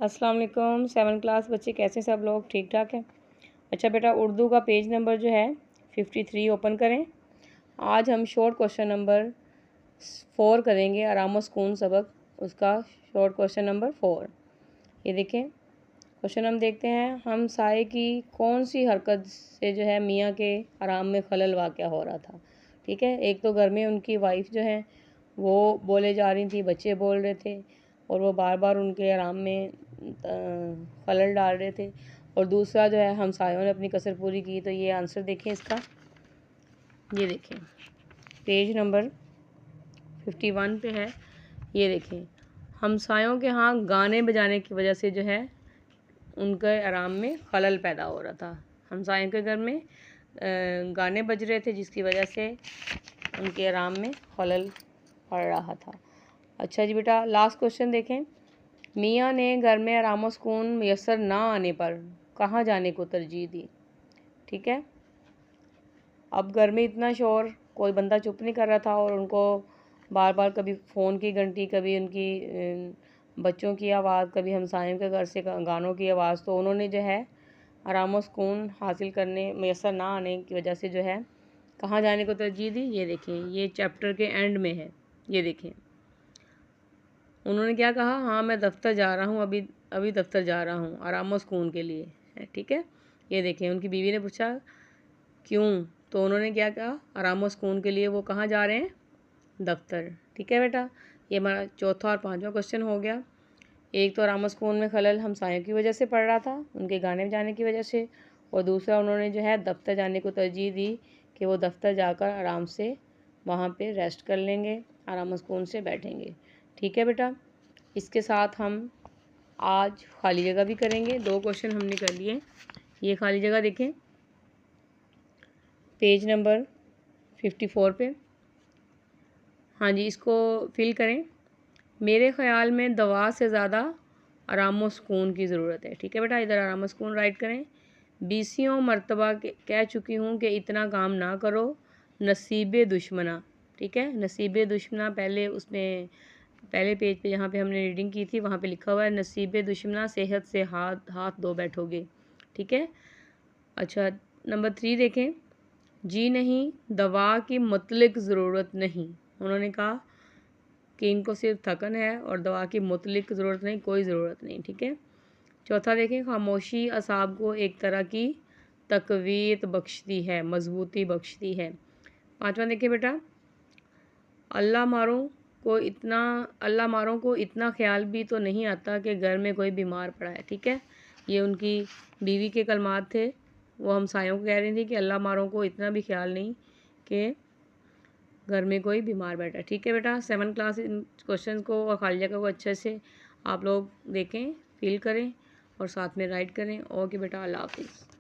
अस्सलाम वालेकुम 7 क्लास बच्चे कैसे हैं सब लोग, ठीक ठाक हैं। अच्छा बेटा, उर्दू का पेज नंबर जो है 53 ओपन करें। आज हम शॉर्ट क्वेश्चन नंबर 4 करेंगे, आराम सुकून सबक, उसका शॉर्ट क्वेश्चन नंबर 4। ये देखें क्वेश्चन हम देखते हैं, हम साए की कौन सी हरकत से जो है मियाँ के आराम में खलल वाक़या हो रहा था। ठीक है, एक तो घर में उनकी वाइफ जो है वो बोले जा रही थी, बच्चे बोल रहे थे और वो बार बार उनके आराम में खलल डाल रहे थे, और दूसरा जो है हमसायों ने अपनी कसर पूरी की। तो ये आंसर देखें इसका, ये देखें पेज नंबर 51 पे है। ये देखें हमसायों के यहाँ गाने बजाने की वजह से जो है उनके आराम में खलल पैदा हो रहा था। हमसायों के घर में गाने बज रहे थे जिसकी वजह से उनके आराम में खलल पड़ रहा था। अच्छा जी बेटा, लास्ट क्वेश्चन देखें। मियाँ ने घर में आराम सुकून मैसर ना आने पर कहाँ जाने को तरजीह दी। ठीक है, अब घर में इतना शोर, कोई बंदा चुप नहीं कर रहा था और उनको बार बार कभी फ़ोन की घंटी, कभी उनकी बच्चों की आवाज़, कभी हमसायों के घर से गानों की आवाज़। तो उन्होंने जो है आराम सुकून हासिल करने मैसर ना आने की वजह से जो है कहाँ जाने को तरजीह दी। ये देखें, ये चैप्टर के एंड में है। ये देखें उन्होंने क्या कहा, हाँ मैं दफ्तर जा रहा हूँ, अभी दफ्तर जा रहा हूँ आराम सुकून के लिए है। ठीक है, ये देखें उनकी बीवी ने पूछा क्यों, तो उन्होंने क्या कहा, आराम सुकून के लिए वो कहाँ जा रहे हैं, दफ्तर। ठीक है बेटा, ये हमारा चौथा और पांचवा क्वेश्चन हो गया। एक तो आराम सुकून में खलल हमसायों की वजह से पड़ रहा था, उनके गाने बजाने की वजह से, और दूसरा उन्होंने जो है दफ्तर जाने को तरजीह दी कि वो दफ्तर जाकर आराम से वहाँ पे रेस्ट कर लेंगे, आराम सुकून से बैठेंगे। ठीक है बेटा, इसके साथ हम आज खाली जगह भी करेंगे। 2 क्वेश्चन हमने कर लिए। ये खाली जगह देखें पेज नंबर 54 पे। हाँ जी, इसको फिल करें। मेरे ख़्याल में दवा से ज़्यादा आराम सुकून की ज़रूरत है। ठीक है बेटा, इधर आराम सुकून राइट करें। 20 मरतबा कह चुकी हूँ कि इतना काम ना करो, नसीब दुश्मना। ठीक है, नसीब दुश्मना पहले पेज पे जहाँ पे हमने रीडिंग की थी वहाँ पे लिखा हुआ है, नसीब दुश्मना सेहत से हाथ धो बैठोगे। ठीक है। अच्छा, नंबर 3 देखें। जी नहीं, दवा की मुतलक ज़रूरत नहीं। उन्होंने कहा कि इनको सिर्फ थकन है और दवा की मुतलक ज़रूरत नहीं, कोई ज़रूरत नहीं। ठीक है। चौथा देखें, खामोशी असाब को एक तरह की तकवीत बख्शती है, मजबूती बख्शती है। पांचवा देखें बेटा, अल्लाह मारों को इतना ख्याल भी तो नहीं आता कि घर में कोई बीमार पड़ा है। ठीक है, ये उनकी बीवी के कलमात थे, वो हमसायों को कह रही थी कि अल्लाह मारों को इतना भी ख्याल नहीं कि घर में कोई बीमार बैठा है। ठीक है बेटा, 7 क्लास इन क्वेश्चन को और खाली जगह को अच्छे से आप लोग देखें, फिल करें और साथ में राइट करें। ओके बेटा, अल्लाह हाफिज़।